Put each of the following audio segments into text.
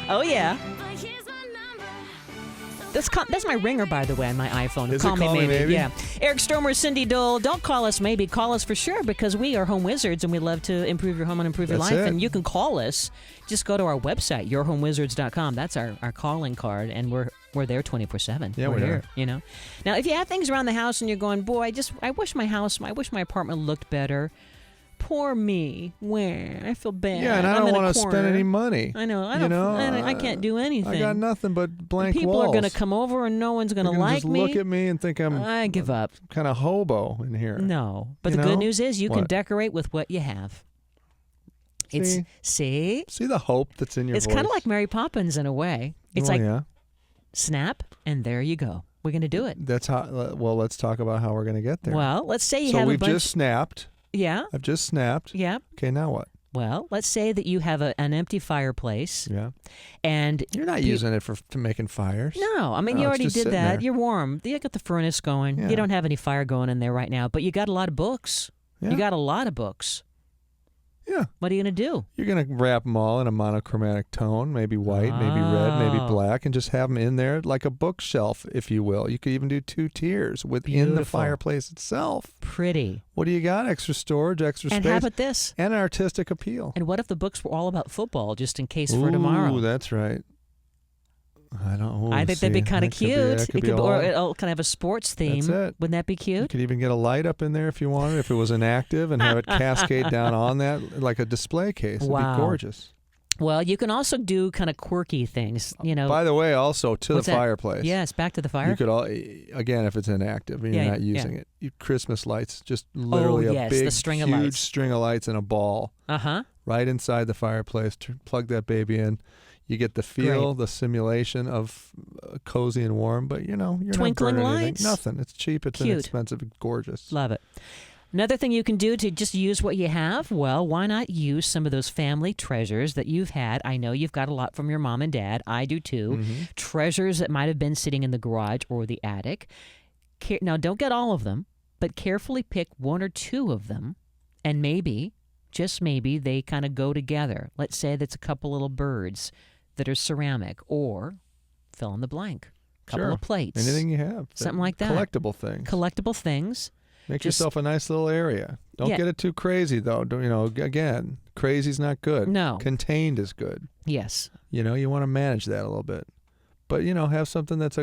Oh, yeah. That's my ringer, by the way, on my iPhone. Is Call it me Call Me Maybe? Yeah. Eric Stormer, Cindy Dole. Don't call us maybe. Call us for sure, because we are home wizards and we love to improve your home and improve your That's life. it. And you can call us. Just go to our website, yourhomewizards.com. That's our calling card, and we're there 24/7. Yeah, we're we here. are. You know. Now, if you have things around the house and you're going, boy, I wish my apartment looked better. Poor me. Where? I feel bad. Yeah, and I I'm don't in a want to corner. spend any money. I know. I You don't. know, I can't do anything. I got nothing but blank People walls. are going to come over and no one's going to They're gonna like just me. look at me and think I give up. kind of hobo in here. No. But You the know? good news is you can What? decorate with what you have. See? See the hope that's in your It's voice? kind of like Mary Poppins in a way. It's like yeah. snap and there you go. We're going to do it. That's how. Well, let's talk about how we're going to get there. Well, let's say you so have a we've bunch. just snapped. Yeah. I've just snapped. Yeah. Okay, now what? Well, let's say that you have an empty fireplace. Yeah. And You're not using it to making fires. No, I mean, No, you it's already just did sitting that. there. You're warm. You got the furnace going. Yeah. You don't have any fire going in there right now, but you got a lot of books. Yeah. You got a lot of books. Yeah. What are you going to do? You're going to wrap them all in a monochromatic tone, maybe white, maybe red, maybe Oh. black, and just have them in there like a bookshelf, if you will. You could even do 2 tiers within the Beautiful. fireplace itself. Pretty. What do you got? Extra storage, extra And space, how about this? and artistic appeal. And what if the books were all about football, just in case for tomorrow? Ooh, that's right. I don't. I think that'd be kind of cute. It could be or all, it'll kind of have a sports theme. That's it. Wouldn't that be you cute? could even get a light up in there if you wanted, if it was inactive, and have it cascade down on that like a display case. It'd Wow. be gorgeous. Well, you can also do kind of quirky things. You know. By the way, also to the What's that? fireplace. Yes, back to the fire. You could all again if it's inactive and you're Yeah, not yeah. using it. You Christmas lights, just literally yes, a the big, string of huge lights. string of lights in a ball Uh-huh. right inside the fireplace. Plug that baby in. You get the feel, Great. the simulation of cozy and warm, but you're Twinkling not burning anything. lights. Nothing. It's cheap. It's Cute. inexpensive. It's gorgeous. Love it. Another thing you can do to just use what you have, well, why not use some of those family treasures that you've had? I know you've got a lot from your mom and dad. I do too. Mm-hmm. Treasures that might have been sitting in the garage or the attic. Now, don't get all of them, but carefully pick 1 or 2 of them, and maybe, just maybe, they kind of go together. Let's say that's a couple little birds that are ceramic, or fill in the blank. Couple Sure. of plates. Anything you have. Something like that. Collectible things. Collectible things. Make just- yourself a nice little area. Don't Yeah. get it too crazy, though. Again, crazy's not good. No. Contained is good. Yes. You want to manage that a little bit. But, have something that's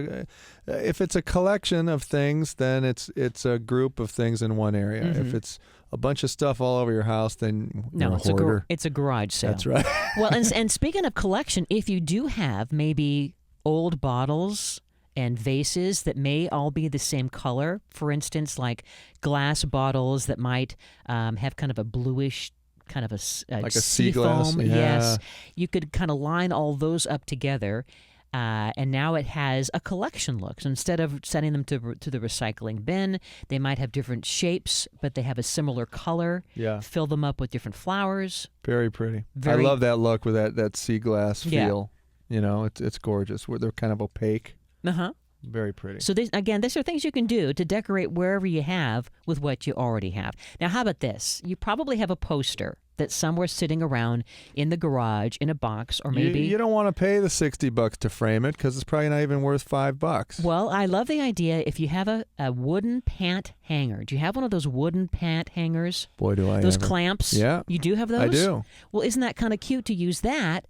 if it's a collection of things, then it's a group of things in one area. Mhm. If it's a bunch of stuff all over your house, then you're No, a hoarder. it's a garage sale. That's right. Well, and speaking of collection, if you do have maybe old bottles and vases that may all be the same color, for instance, like glass bottles that might have kind of a bluish kind of Like a sea glass, foam. yeah. Yes, you could kind of line all those up together. And now it has a collection look. So instead of sending them to the recycling bin, they might have different shapes, but they have a similar color. Yeah. Fill them up with different flowers. Very pretty. Very- I love that look with that sea glass Yeah. feel. It's gorgeous. Where they're kind of opaque. Uh-huh. Very pretty. So these are things you can do to decorate wherever you have with what you already have. Now, how about this? You probably have a poster that's somewhere sitting around in the garage in a box, or maybe You don't want to pay the $60 to frame it because it's probably not even worth $5. Well, I love the idea if you have a wooden pant hanger. Do you have one of those wooden pant hangers? Boy, do I Those ever. clamps? Yeah. You do have those? I do. Well, isn't that kind of cute to use that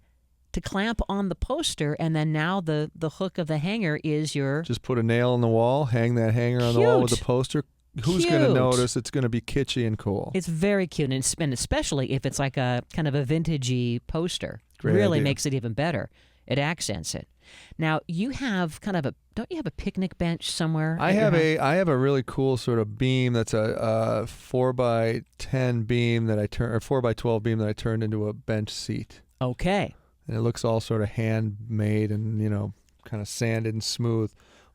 to clamp on the poster, and then now the hook of the hanger is your... Just put a nail in the wall, hang that hanger on the wall with the Cute. poster. Who's going to Cute. notice? It's going to be kitschy and cool. It's very cute, and especially if it's like a kind of a vintagey poster. Great really idea. makes it even better. It accents it. Now, you have don't you have a picnic bench somewhere? I at your have house? I have a really cool sort of beam that's a 4x10 beam that I turn, or 4x12 beam that I turned into a bench seat. Okay. And it looks all sort of handmade and, kind of sanded and smooth.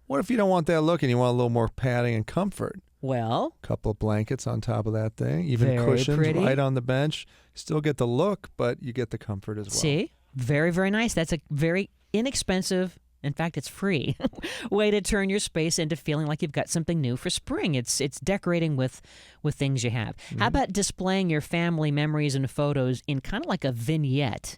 What if you don't want that look and you want a little more padding and comfort? Well, A couple of blankets on top of that thing, even Very cushions pretty. right on the bench. Still get the look, but you get the comfort as well. see? Very, very nice. That's a very inexpensive, in fact, it's free, way to turn your space into feeling like you've got something new for spring. It's decorating with things you have. Mm-hmm. How about displaying your family memories and photos in kind of like a vignette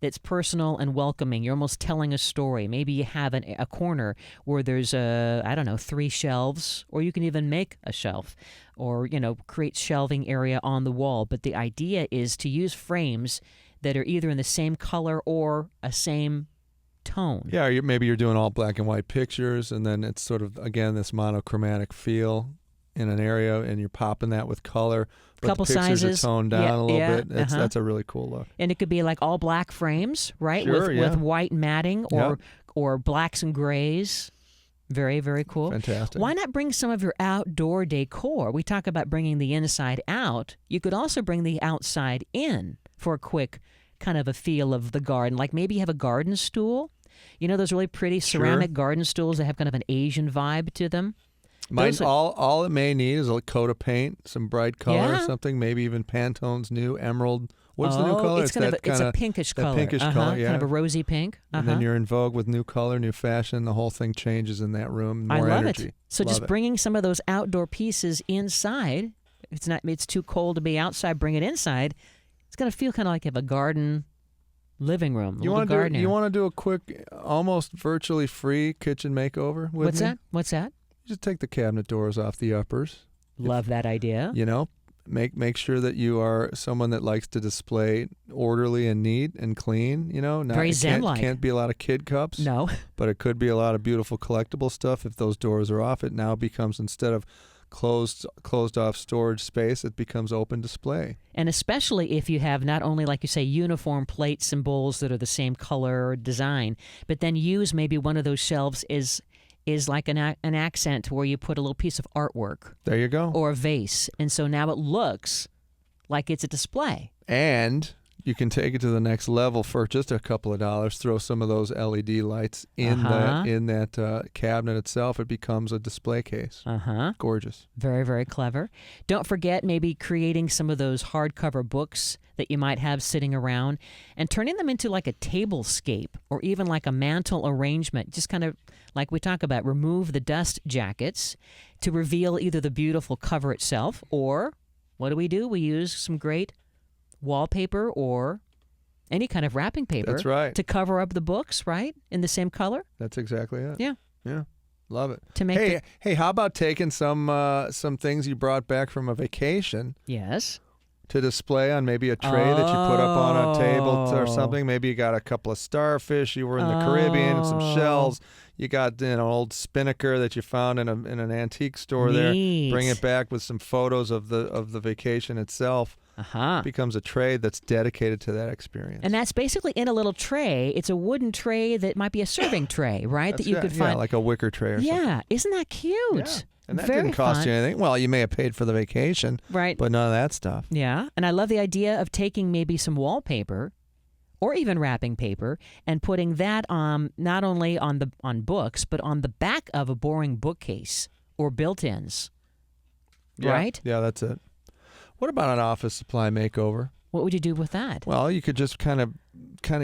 that's personal and welcoming. You're almost telling a story. Maybe you have a corner where there's, 3 shelves, or you can even make a shelf or, create shelving area on the wall. But the idea is to use frames that are either in the same color or a same tone. Yeah, maybe you're doing all black and white pictures, and then it's sort of, again, this monochromatic feel in an area, and you're popping that with color. But Couple the pictures sizes. are toned down a little bit. Uh-huh. That's a really cool look. And it could be like all black frames, right? Sure, with white matting Yep. or blacks and grays. Very, very cool. Fantastic. Why not bring some of your outdoor decor? We talk about bringing the inside out. You could also bring the outside in for a quick kind of a feel of the garden. Like maybe you have a garden stool. You know those really pretty ceramic garden stools that have kind of an Asian vibe to them? All it may need is a coat of paint, some bright color or Yeah. something, maybe even Pantone's new emerald. What's the new color? It's a pinkish color. Pinkish color, yeah. Kind of a rosy pink. And then you're in vogue with new color, new fashion. The whole thing changes in that room. More I love energy. it. So just bringing some of those outdoor pieces inside. It's too cold to be outside. Bring it inside. It's going to feel kind of like you have a garden living room. You want to do a quick, almost virtually free kitchen makeover with me? What's that? Just take the cabinet doors off the uppers. Love that idea. Make sure that you are someone that likes to display orderly and neat and clean. Very zen-like. Can't be a lot of kid cups. No. But it could be a lot of beautiful collectible stuff. If those doors are off, it now becomes, instead of closed off storage space, it becomes open display. And especially if you have not only, like you say, uniform plates and bowls that are the same color or design, but then use maybe one of those shelves is like an accent where you put a little piece of artwork. There you go. Or a vase. And so now it looks like it's a display. And you can take it to the next level for just a couple of dollars. Throw some of those LED lights in that cabinet itself. It becomes a display case. Gorgeous. Very, very clever. Don't forget maybe creating some of those hardcover books that you might have sitting around and turning them into like a tablescape or even like a mantle arrangement. Just kind of like we talk about, remove the dust jackets to reveal either the beautiful cover itself, or what do? We use some great wallpaper or any kind of wrapping paper. That's right. To cover up the books, right? In the same color. That's exactly it. Yeah. Love it. To make hey, how about taking some things you brought back from a vacation? Yes. To display on maybe a tray that you put up on a table or something. Maybe you got a couple of starfish. You were in the Caribbean, some shells. You got an old spinnaker that you found in an antique store there. Bring it back with some photos of the vacation itself. It becomes a tray that's dedicated to that experience. And that's basically in a little tray. It's a wooden tray that might be a serving tray, right? That you could find. Yeah, like a wicker tray or something. Yeah, isn't that cute? Yeah. And that didn't cost you anything. Well, you may have paid for the vacation, right? But none of that stuff. Yeah, and I love the idea of taking maybe some wallpaper or even wrapping paper and putting that not only on books, but on the back of a boring bookcase or built-ins, right? Yeah, that's it. What about an office supply makeover? What would you do with that? Well, you could just kind of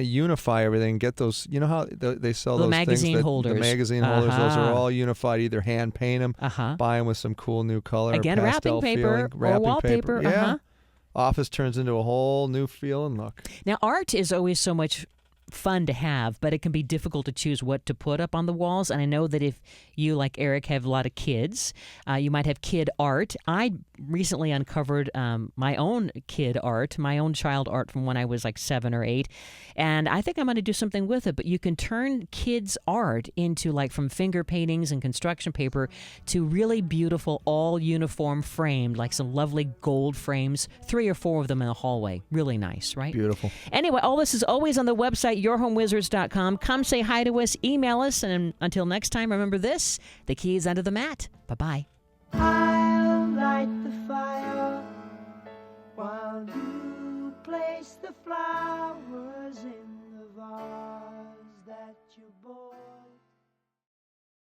unify everything. Get those. You know how they sell those magazine things holders. The magazine holders. Those are all unified. Either hand paint them, buy them with some cool new color. Again, pastel wrapping paper or wallpaper. Yeah. Office turns into a whole new feel and look. Now, art is always so much fun to have, but it can be difficult to choose what to put up on the walls. And I know that if you, like Eric, have a lot of kids, you might have kid art. I recently uncovered my own kid art, my own child art from when I was like 7 or 8. And I think I'm going to do something with it. But you can turn kids art into like from finger paintings and construction paper to really beautiful, all uniform framed, like some lovely gold frames, 3 or 4 of them in a hallway. Really nice, right? Beautiful. Anyway, all this is always on the website, yourhomewizards.com. Come say hi to us, email us, and until next time, remember this, the key is under the mat. Bye-bye. I'll light the fire while you place the flowers.